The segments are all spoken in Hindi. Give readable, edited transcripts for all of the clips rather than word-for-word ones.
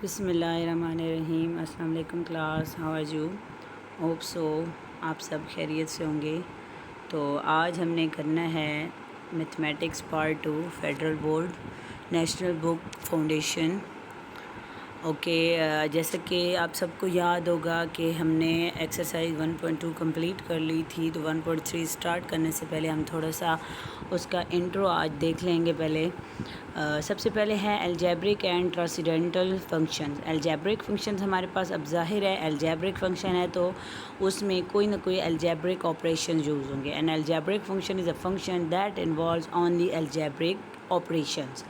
बिस्मिल्लाहिर्रहमानिर्रहीम। अस्सलाम वालेकुम class, how are you? Hope so आप सब खैरियत से होंगे। तो आज हमने करना है mathematics part 2 federal board national book foundation. Okay, जैसे कि आप सबको याद होगा कि हमने एक्सरसाइज 1.2 कंप्लीट कर ली थी, तो 1.3 स्टार्ट करने से पहले हम थोड़ा सा उसका इंट्रो आज देख लेंगे। पहले सबसे पहले है algebraic and transcendental functions. Algebraic functions हमारे पास अब जाहिर है अलजेब्रिक फंक्शन है तो उसमें कोई ना कोई अलजेब्रिक ऑपरेशन यूज़ होंगे। An algebraic function is a function that involves only algebraic operations.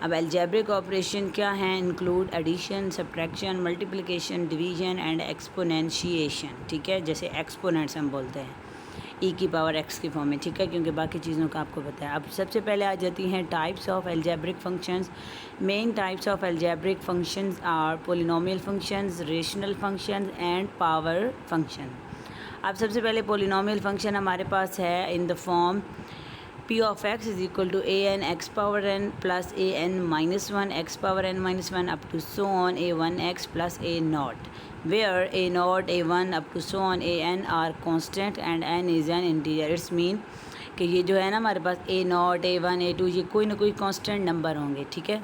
अब अलजेब्रिक ऑपरेशन क्या हैं? Include addition, subtraction, multiplication, division and exponentiation. ठीक है, जैसे एक्सपोनेंट्स हम बोलते हैं ई की पावर एक्स की फॉर्म में। ठीक है, क्योंकि बाकी चीज़ों का आपको पता है। अब सबसे पहले आ जाती हैं types of algebraic functions. Main types of algebraic functions are polynomial functions, rational functions and power function. अब सबसे पहले पोलिनोमियल फंक्शन हमारे पास है in the form P of x is equal to a n x power n plus a n minus 1 x power n minus 1 up to so on a 1 x plus a naught, where a naught, a 1 up to so on a n are constant and n is an integer. It's mean कि ये जो है ना हमारे पास a naught, a 1, a 2 ये कोई ना कोई कांस्टेंट नंबर होंगे। ठीक है,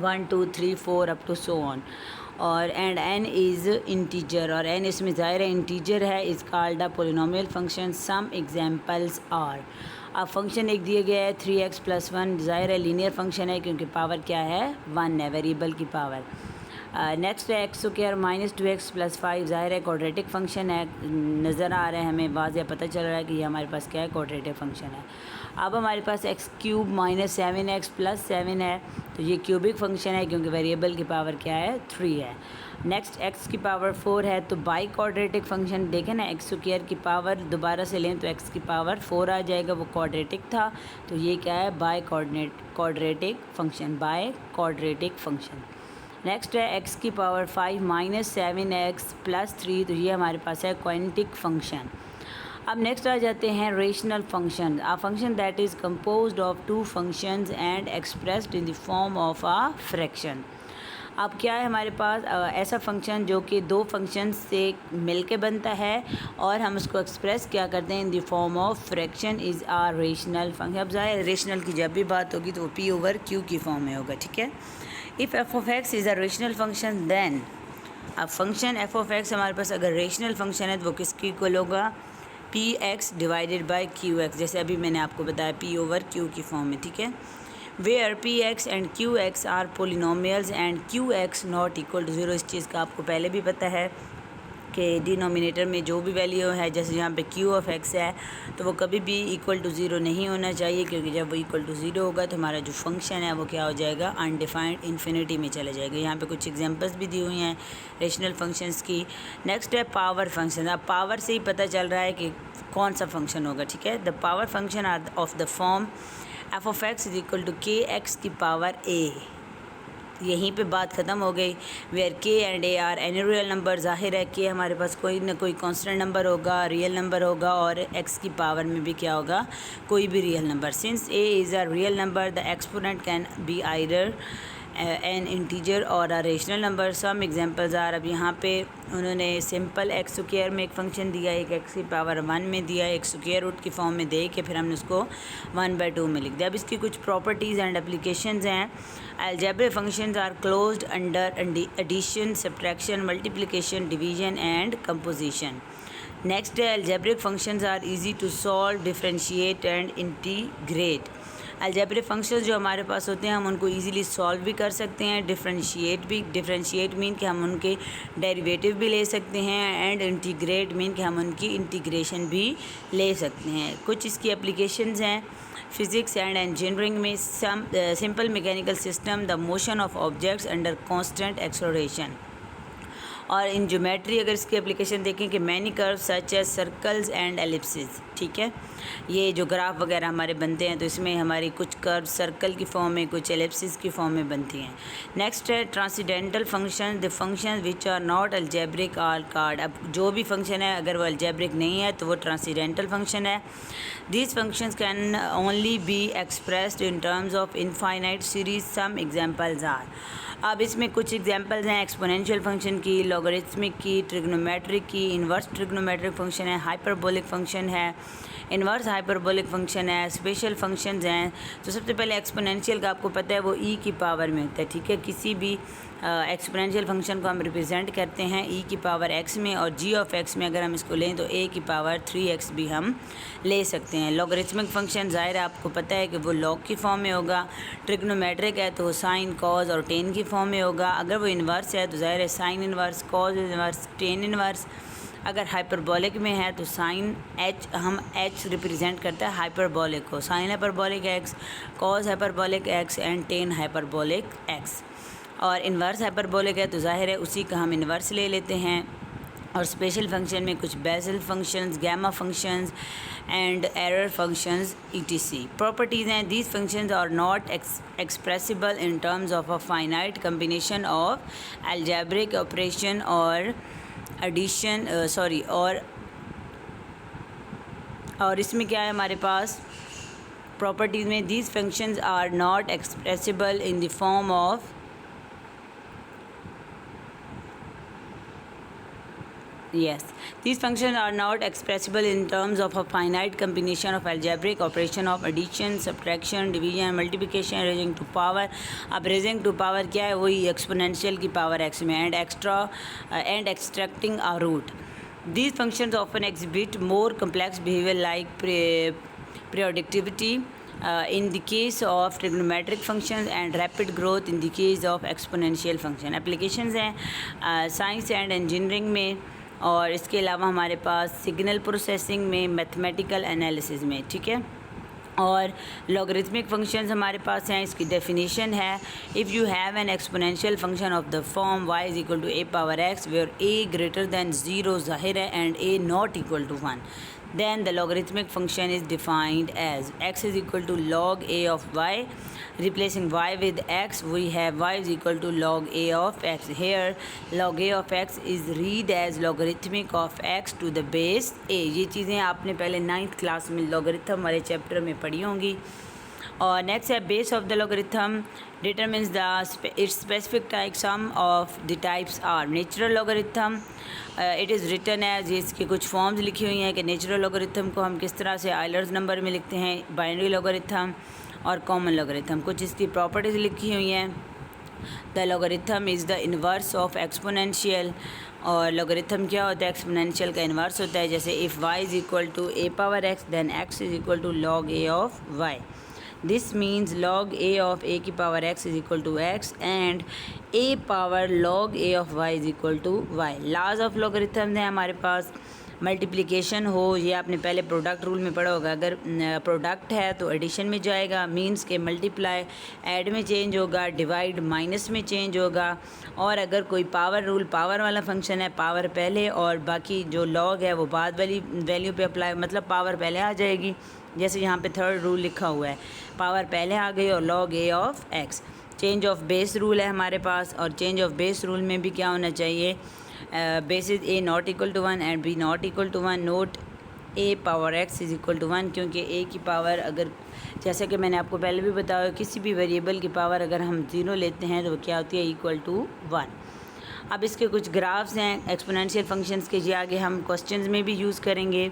1 2 3 4 अप टू सो ऑन। और एंड n इज़ इंटीजर, और n इसमें ज़ाहिर है इंटीजर है। Is called a polynomial function. Some examples are. अब फंक्शन एक दिया गया है 3x + 1, ज़ाहिर है लीनियर फंक्शन है क्योंकि पावर क्या है 1 है, वेरिएबल की पावर। नेक्स्ट है x² - 2x + 5, ज़ाहिर है क्वाड्रेटिक फंक्शन है। नज़र आ रहा है हमें वाज़े पता चल रहा है कि ये हमारे पास क्या है, क्वाड्रेटिक फंक्शन है। अब हमारे पास x³ - 7x + 7 है, तो ये क्यूबिक फंक्शन है क्योंकि वेरिएबल की पावर क्या है 3 है। नेक्स्ट x की पावर 4 है, तो बाई क्वाड्रेटिक फंक्शन देखें ना, x² की पावर दोबारा से लें तो x की पावर 4 आ जाएगा, वो क्वाड्रेटिक था। तो ये क्या है, by quadratic function, by quadratic function. Next है x की पावर 5 - 7x + 3, तो ये हमारे पास है क्वांटिक फंक्शन। अब नेक्स्ट आ जाते हैं rational function. A function that is composed of 2 functions and expressed in the form of a fraction. अब क्या है हमारे पास ऐसा फंक्शन जो कि 2 फंक्शंस से मिलके बनता है और हम उसको एक्सप्रेस क्या करते हैं in the form of fraction, is a rational function. अब ज़ाहिर रेशनल की जब भी बात होगी तो वो P/Q की फॉर्म में होगा। ठीक है, if f of x is a rational function then, अब फंक्शन f of x हमारे पास अगर रेशनल फंक्शन है तो वो किसकी इक्वल होगा, px / qx, जैसे अभी मैंने आपको बताया P/Q की फॉर्म में। ठीक है, where px and qx are polynomials and qx not equal to 0। इस चीज़ का आपको पहले भी पता है कि डिनोमिनेटर में जो भी वैल्यू है, जैसे यहाँ पे q of x है तो वो कभी भी इक्वल टू 0 नहीं होना चाहिए, क्योंकि जब वो इक्वल टू 0 होगा तो हमारा जो फंक्शन है वो क्या हो जाएगा, अनडिफाइंड इन्फिनिटी में चले जाएगा। यहाँ पे कुछ एग्जांपल्स भी दी हुई हैं रेशनल फंक्शंस की। नेक्स्ट है पावर फंक्शन। अब पावर से ही पता चल रहा है कि कौन सा फंक्शन होगा। ठीक है, the power function are of the form f of x is equal to kx की पावर a। यहीं पे बात ख़त्म हो गई। Where k and a are any real number, ज़ाहिर है k हमारे पास कोई ना कोई कांस्टेंट नंबर होगा, रियल नंबर होगा, और x की पावर में भी क्या होगा, कोई भी real number. Since a is a real number the exponent can be either an integer और a rational number. Some examples are. अब यहाँ पे उन्होंने सिंपल x² में एक फंक्शन दिया, एक x की पावर 1 में दिया, एक स्क्वायर रूट की फॉर्म में दे के फिर हमने उसको 1/2 में लिख दिया। अब इसकी कुछ प्रॉपर्टीज़ एंड एप्लीकेशंस हैं। Algebraic functions are closed under addition, subtraction, multiplication, division and composition. Next है algebraic functions are easy to solve, differentiate and integrate. Algebraic functions जो हमारे पास होते हैं हम उनको इजीली सॉल्व भी कर सकते हैं, डिफरेंशिएट भी। डिफरेंशिएट मीन कि हम उनके डेरिवेटिव भी ले सकते हैं, एंड इंटीग्रेट मीन कि हम उनकी इंटीग्रेशन भी ले सकते हैं। कुछ इसकी एप्लीकेशंस हैं फिज़िक्स एंड इंजीनियरिंग में। Simple mechanical system, the motion of objects under constant acceleration. और इन ज्योमेट्री अगर इसकी एप्लीकेशन देखें कि many curve such as circles and ellipses. ठीक है, ये जो ग्राफ वगैरह हमारे बनते हैं तो इसमें हमारी कुछ कर्व सर्कल की फॉर्म में, कुछ एलिप्सिस की फॉर्म में बनती हैं। नेक्स्ट है transcendental function, the function which are not algebraic are called. अब जो भी फंक्शन है अगर वो अलजेब्रिक नहीं है तो वो ट्रांसेंडेंटल फंक्शन है। These functions can only be expressed in terms of infinite series. Some examples are. अब इसमें कुछ एग्जांपल्स हैं एक्सपोनेंशियल फंक्शन की, लॉगरिथमिक की, ट्रिग्नोमेट्रिक की, इन्वर्स ट्रिग्नोमेट्रिक फंक्शन है, हाइपरबोलिक फंक्शन है, इन्वर्स हाइपरबोलिक फंक्शन है, स्पेशल फंक्शंस हैं। तो सबसे पहले एक्सपोनेंशियल का आपको पता है वो ई की पावर में होता है, ठीक है। किसी भी एक्सपोनेंशियल फंक्शन को हम रिप्रेजेंट करते हैं ई की पावर एक्स में, और जी ऑफ एक्स में अगर हम इसको लें तो ए की पावर 3x भी हम ले सकते हैं। लॉगरिथमिक फंक्शन ज़ाहिर है आपको पता है कि वो लॉग की फॉर्म में होगा, ट्रिग्नोमेट्रिक है तो साइन कॉज और टेन की फॉर्म में होगा, अगर वो इन्वर्स है तो ज़ाहिर है sign inverse, cause inverse, tan inverse. अगर हाइपरबोलिक में है तो साइन एच, हम एच रिप्रेजेंट करता है हाइपरबोलिक को, sine hyperbolic x, cos hyperbolic x and tan hyperbolic x. और इन्वर्स हाइपरबोलिक है तो जाहिर है उसी का हम इन्वर्स ले लेते हैं। और स्पेशल फंक्शन में कुछ Bessel functions, gamma functions and error functions etc. Properties हैं, these functions are not expressible in terms of a finite combination of algebraic operation और एडिशन और इसमें क्या है हमारे पास प्रॉपर्टीज़ में, these functions are not expressible in the form of these functions are not expressible in terms of a finite combination of algebraic operation of addition, subtraction, division, multiplication, raising to power. अब raising to power क्या है, वही exponential की power x में, and extracting a root. These functions often exhibit more complex behavior like periodicity in the case of trigonometric functions and rapid growth in the case of exponential function. Applications हैं साइंस एंड इंजीनियरिंग में, और इसके अलावा हमारे पास सिग्नल प्रोसेसिंग में, मैथमेटिकल एनालिसिस में, ठीक है। और लॉगरिथमिक फंक्शंस हमारे पास हैं, इसकी डेफिनेशन है, if you have an exponential function of the form y is equal to a power x where a greater than 0 ज़ाहिर है and a not equal to 1, then the logarithmic function is defined as x is equal to log a of y. Replacing y with x, we have y is equal to log a of x. Here log a of x is read as logarithmic of x to the base a. ये चीज़ें आपने पहले 9th क्लास में लॉगरिथम वाले चैप्टर में पढ़ी होंगी। और नेक्स्ट है base of the logarithm determines the its specific type, some of the types are natural logarithm, it is written as, इसकी कुछ फॉर्म्स लिखी हुई हैं कि नेचुरल लॉगरिथम को हम किस तरह से आइलर्स नंबर में लिखते हैं, बाइनरी लॉगरिथम और कॉमन लॉगरिथम। कुछ इसकी प्रॉपर्टीज़ लिखी हुई हैं, the logarithm is the inverse of exponential, और लॉगरिथम क्या होता है, एक्सपोनेंशियल का इन्वर्स होता है। जैसे if y is equal to a power x then x is equal to log a of y. This means log a of a की power x is equal to x and a power log a of y is equal to y. Laws of logarithm हैं हमारे पास, मल्टीप्लिकेशन हो, ये आपने पहले प्रोडक्ट रूल में पढ़ा होगा, अगर प्रोडक्ट है तो एडिशन में जाएगा, मींस के मल्टीप्लाई ऐड में चेंज होगा, डिवाइड माइनस में चेंज होगा, और अगर कोई पावर रूल, पावर वाला फंक्शन है, पावर पहले और बाकी जो लॉग है वो बाद वाली वैल्यू पे अप्लाई, मतलब पावर पहले आ जाएगी। जैसे यहाँ पे थर्ड रूल लिखा हुआ है, पावर पहले आ गई और log A of x. Change of base rule है हमारे पास, और चेंज ऑफ बेस रूल में भी क्या होना चाहिए, base is A not equal to 1 and B not equal to 1, note A power X is equal to 1, क्योंकि ए की पावर अगर, जैसे कि मैंने आपको पहले भी बताया, किसी भी वेरिएबल की पावर अगर हम 0 लेते हैं तो वो क्या होती है, इक्वल टू 1। अब इसके कुछ ग्राफ्स हैं एक्सपोनेंशियल फंक्शंस के, ये आगे हम क्वेश्चंस में भी यूज़ करेंगे।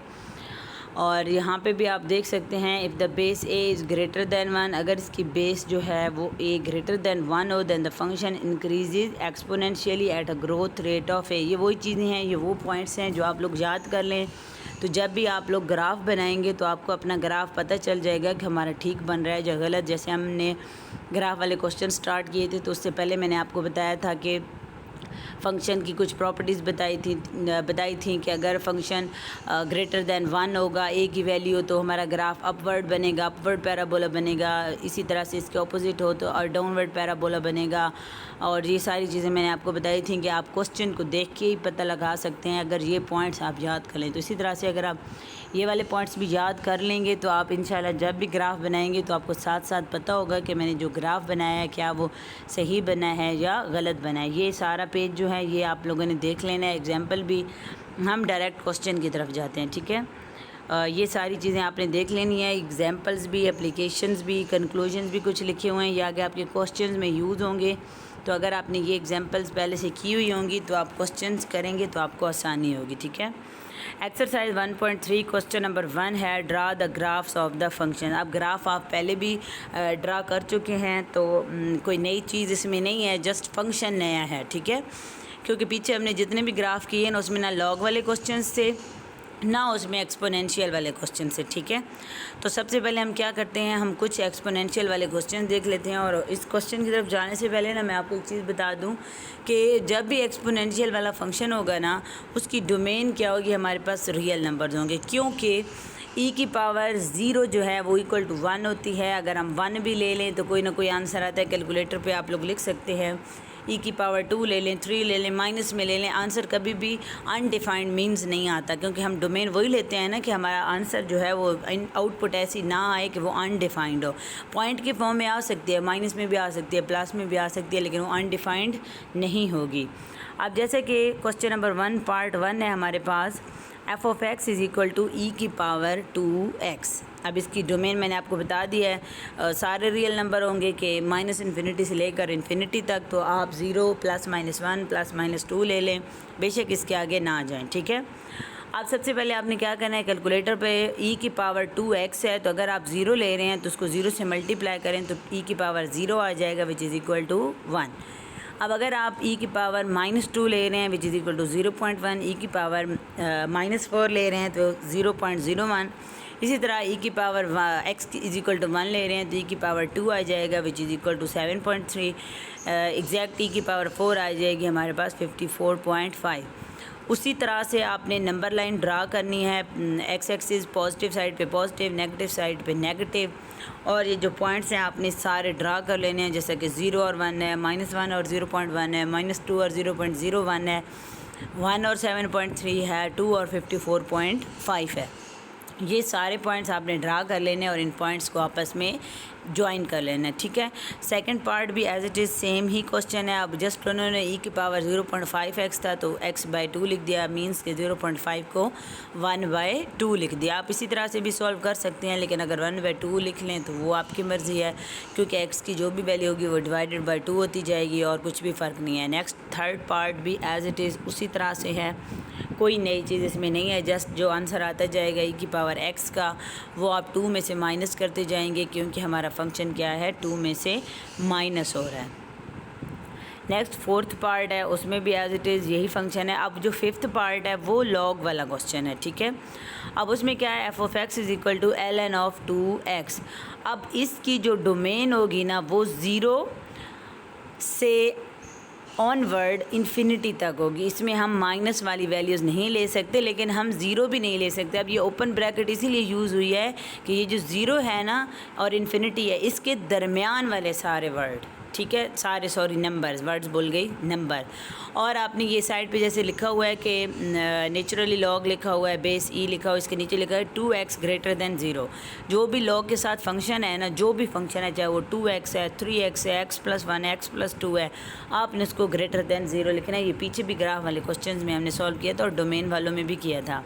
और यहाँ पे भी आप देख सकते हैं, if the base A is greater than 1, अगर इसकी बेस जो है वो ए ग्रेटर दैन 1 हो, than the function increases exponentially at a growth rate of a. ये वही चीज़ें हैं, ये वो पॉइंट्स हैं जो आप लोग याद कर लें, तो जब भी आप लोग ग्राफ बनाएंगे तो आपको अपना ग्राफ पता चल जाएगा कि हमारा ठीक बन रहा है या गलत। जैसे हमने ग्राफ वाले क्वेश्चन स्टार्ट किए थे तो उससे पहले मैंने आपको बताया था कि फ़ंक्शन की कुछ प्रॉपर्टीज़ बताई थी कि अगर फंक्शन ग्रेटर दैन 1 होगा, ए की वैल्यू, तो हमारा ग्राफ अपवर्ड बनेगा, अपवर्ड पैराबोला बनेगा। इसी तरह से इसके ऑपोजिट हो तो और डाउनवर्ड पैराबोला बनेगा। और ये सारी चीज़ें मैंने आपको बताई थी कि आप क्वेश्चन को देख के ही पता लगा सकते हैं, अगर ये पॉइंट्स आप याद कर लें। तो इसी तरह से अगर आप ये वाले पॉइंट्स भी याद कर लेंगे तो आप इंशाल्लाह जब भी ग्राफ बनाएंगे तो आपको साथ साथ पता होगा कि मैंने जो ग्राफ बनाया है क्या वो सही बना है या गलत बना है। ये सारा पेज जो है ये आप लोगों ने देख लेना है, एग्जाम्पल भी, हम डायरेक्ट क्वेश्चन की तरफ जाते हैं, ठीक है। ये सारी चीज़ें आपने देख लेनी है, एग्जाम्पल्स भी, एप्लीकेशंस भी, कंक्लूजन्स भी कुछ लिखे हुए हैं, ये आगे आपके क्वेश्चंस में यूज़ होंगे। तो अगर आपने ये एग्जांपल्स पहले से की हुई होंगी तो आप क्वेश्चंस करेंगे तो आपको आसानी होगी, ठीक है। एक्सरसाइज 1.3 क्वेश्चन नंबर 1 है draw the graphs of the function. अब ग्राफ आप पहले भी ड्रा कर चुके हैं तो कोई नई चीज़ इसमें नहीं है, जस्ट फंक्शन नया है, ठीक है। क्योंकि पीछे हमने जितने भी ग्राफ किए हैं उसमें ना लॉग वाले क्वेश्चंस थे ना उसमें एक्सपोनेंशियल वाले क्वेश्चन से, ठीक है। तो सबसे पहले हम क्या करते हैं, हम कुछ एक्सपोनेंशियल वाले क्वेश्चन देख लेते हैं। और इस क्वेश्चन की तरफ जाने से पहले ना मैं आपको एक चीज़ बता दूं कि जब भी एक्सपोनेंशियल वाला फंक्शन होगा ना उसकी डोमेन क्या होगी, हमारे पास रियल नंबर्स होंगे, क्योंकि ई की पावर 0 जो है वो इक्वल टू 1 होती है। अगर हम 1 भी ले लें तो कोई ना कोई आंसर आता है, कैलकुलेटर पे आप लोग लिख सकते हैं। ई की पावर 2 ले लें, 3 ले लें, माइनस में ले लें, आंसर कभी भी अनडिफाइंड मीन्स नहीं आता, क्योंकि हम डोमेन वही लेते हैं ना कि हमारा आंसर जो है वो आउटपुट ऐसी ना आए कि वो अनडिफाइंड हो। पॉइंट के फॉर्म में आ सकती है, माइनस में भी आ सकती है, प्लस में भी आ सकती है, लेकिन वो अनडिफाइंड नहीं होगी। अब जैसे कि क्वेश्चन नंबर 1 पार्ट 1 है हमारे पास, f of x is equal to e की पावर 2x। अब इसकी डोमेन मैंने आपको बता दिया है, सारे रियल नंबर होंगे कि माइनस इन्फिनिटी से लेकर इन्फिनिटी तक, तो आप 0 प्लस माइनस 1 प्लस माइनस 2 ले लें, बेशक इसके आगे ना जाएं, ठीक है। अब सबसे पहले आपने क्या करना है, कैलकुलेटर पे e की पावर 2x है तो अगर आप 0 ले रहे हैं तो उसको 0 से मल्टीप्लाई करें तो e की पावर 0 आ जाएगा, विच इज़ इक्वल टू 1। अब अगर आप e की पावर -2 ले रहे हैं which is equal to 0.1, e की पावर -4 ले रहे हैं तो 0.01, इसी तरह e की power x is equal to 1 ले रहे हैं तो e की पावर 2 आ जाएगा, which is equal to 7.3। Exact e की पावर 4 आ जाएगी हमारे पास 54.5। उसी तरह से आपने नंबर लाइन ड्रा करनी है, एक्स एक्सिस पॉजिटिव साइड पे पॉजिटिव, नेगेटिव साइड पे नेगेटिव, और ये जो पॉइंट्स हैं आपने सारे ड्रा कर लेने हैं, जैसे कि 0 और 1 है, -1 और 0.1 है, -2 और 0.01 है, 1 और 7.3 है, 2 और 54.5 है। ये सारे पॉइंट्स आपने ड्रा कर लेने और इन पॉइंट्स को आपस में ज्वाइन कर लेना है, ठीक है। सेकंड पार्ट भी एज इट इज़ सेम ही क्वेश्चन है। अब जस्ट उन्होंने e की पावर 0.5x था तो x/2 लिख दिया, मींस के 0.5 को 1/2 लिख दिया। आप इसी तरह से भी सॉल्व कर सकते हैं, लेकिन अगर 1/2 लिख लें तो वो आपकी मर्ज़ी है, क्योंकि x की जो भी वैल्यू होगी वो डिवाइडेड बाई 2 होती जाएगी और कुछ भी फ़र्क नहीं है। नेक्स्ट थर्ड पार्ट भी एज इट इज़ उसी तरह से है, कोई नई चीज़ इसमें नहीं है, जस्ट जो आंसर आता जाएगा e की पावर x का वो आप 2 में से माइनस करते जाएंगे, क्योंकि हमारा फंक्शन क्या है 2 में से माइनस हो रहा है। नेक्स्ट फोर्थ पार्ट है, उसमें भी एज इट इज़ यही फंक्शन है। अब जो फिफ्थ पार्ट है वो लॉग वाला क्वेश्चन है, ठीक है। अब उसमें क्या है, F of x is equal to ln of 2x। अब इसकी जो डोमेन होगी ना वो 0 से ऑनवर्ड इन्फिनिटी तक होगी। इसमें हम माइनस वाली वैल्यूज़ नहीं ले सकते, लेकिन हम ज़ीरो भी नहीं ले सकते। अब ये ओपन ब्रैकेट इसीलिए यूज़ हुई है कि ये जो ज़ीरो है ना और इन्फिनिटी है, इसके दरमियान वाले सारे वर्ड, ठीक है, सारे सॉरी नंबर्स, वर्ड्स बोल गई, नंबर। और आपने ये साइड पे जैसे लिखा हुआ है कि नेचुरली लॉग लिखा हुआ है, बेस ई लिखा हुआ है, इसके नीचे लिखा है 2x ग्रेटर दैन 0। जो भी लॉग के साथ फंक्शन है ना, जो भी फंक्शन है, चाहे वो 2x है, 3x है, x+1 x+2 है, आपने उसको ग्रेटर दैन 0 लिखना है। ये पीछे भी ग्राफ वाले क्वेश्चन में हमने सॉल्व किया था और डोमेन वालों में भी किया था।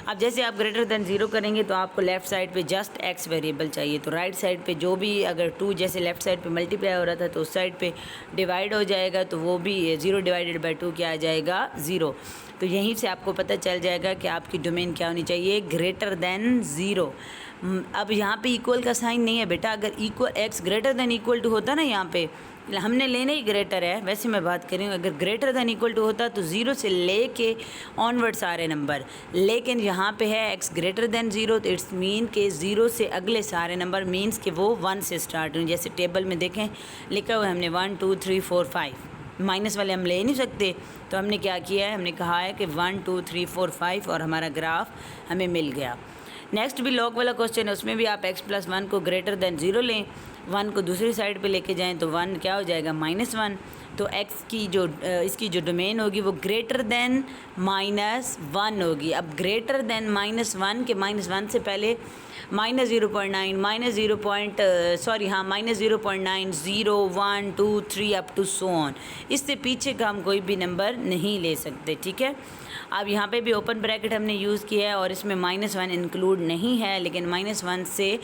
अब जैसे आप ग्रेटर दैन 0 करेंगे तो आपको लेफ़्ट साइड पे जस्ट x वेरिएबल चाहिए, तो राइट साइड पे जो भी अगर 2 जैसे लेफ़्ट साइड पे मल्टीप्लाई हो रहा था तो उस साइड पे डिवाइड हो जाएगा, तो वो भी 0 डिवाइडेड बाई 2 क्या आ जाएगा 0। तो यहीं से आपको पता चल जाएगा कि आपकी डोमेन क्या होनी चाहिए, ग्रेटर दैन 0। अब यहाँ पे इक्वल का साइन नहीं है बेटा, अगर equal x greater than equal to होता ना, यहाँ पे हमने लेना ही ग्रेटर है, वैसे मैं बात कर रही हूँ, अगर ग्रेटर दैन इक्वल टू होता तो 0 से ले के ऑनवर्ड सारे नंबर, लेकिन यहाँ पे है x ग्रेटर दैन 0, तो इट्स मीन के 0 से अगले सारे नंबर मीन्स के वो 1 से स्टार्ट हुए। जैसे टेबल में देखें लिखा हुआ है हमने 1 2 3 4 5, माइनस वाले हम ले नहीं सकते, तो हमने क्या किया है, हमने कहा है कि 1 2 3 4 5 और हमारा ग्राफ हमें मिल गया। नेक्स्ट भी लॉग वाला क्वेश्चन है, उसमें भी आप x+1 को ग्रेटर दैन 0 लें, 1 को दूसरी साइड पे लेके जाएं तो 1 क्या हो जाएगा -1। तो x की जो इसकी जो डोमेन होगी वो ग्रेटर दैन -1 होगी। अब ग्रेटर दैन -1 के -1 से पहले -0.9 -0.9 0 1 2 3 अप टू सो ऑन, इससे पीछे का हम कोई भी नंबर नहीं ले सकते, ठीक है। अब यहाँ पे भी ओपन ब्रैकेट हमने यूज़ किया है और इसमें -1 इंक्लूड नहीं है, लेकिन -1 से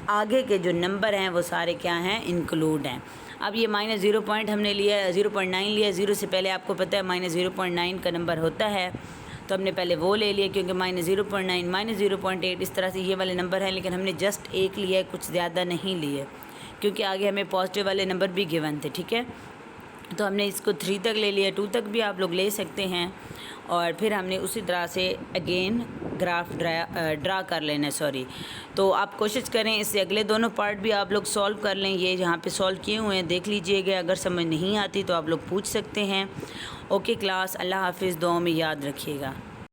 आगे के जो नंबर हैं वो सारे क्या हैं, इंक्लूड हैं। अब ये -0 हमने लिया है, 0.9 लिया है। 0 से पहले आपको पता है -0.9 का नंबर होता है, तो हमने पहले वो ले लिया क्योंकि -0.9 -0.8 इस तरह से ये वाले नंबर हैं, लेकिन हमने जस्ट एक लिया है, कुछ ज़्यादा नहीं लिए क्योंकि आगे हमें पॉजिटिव वाले नंबर भी गिवन थे। ठीक है, तो हमने इसको 3 तक ले लिया, 2 तक भी आप लोग ले सकते हैं। और फिर हमने उसी तरह से अगेन ग्राफ ड्रा कर लेना है, सॉरी। तो आप कोशिश करें इससे अगले दोनों पार्ट भी आप लोग सॉल्व कर लें। ये यहाँ पे सॉल्व किए हुए हैं, देख लीजिएगा। अगर समझ नहीं आती तो आप लोग पूछ सकते हैं। ओके क्लास, अल्लाह हाफिज़, दुआ में याद रखिएगा।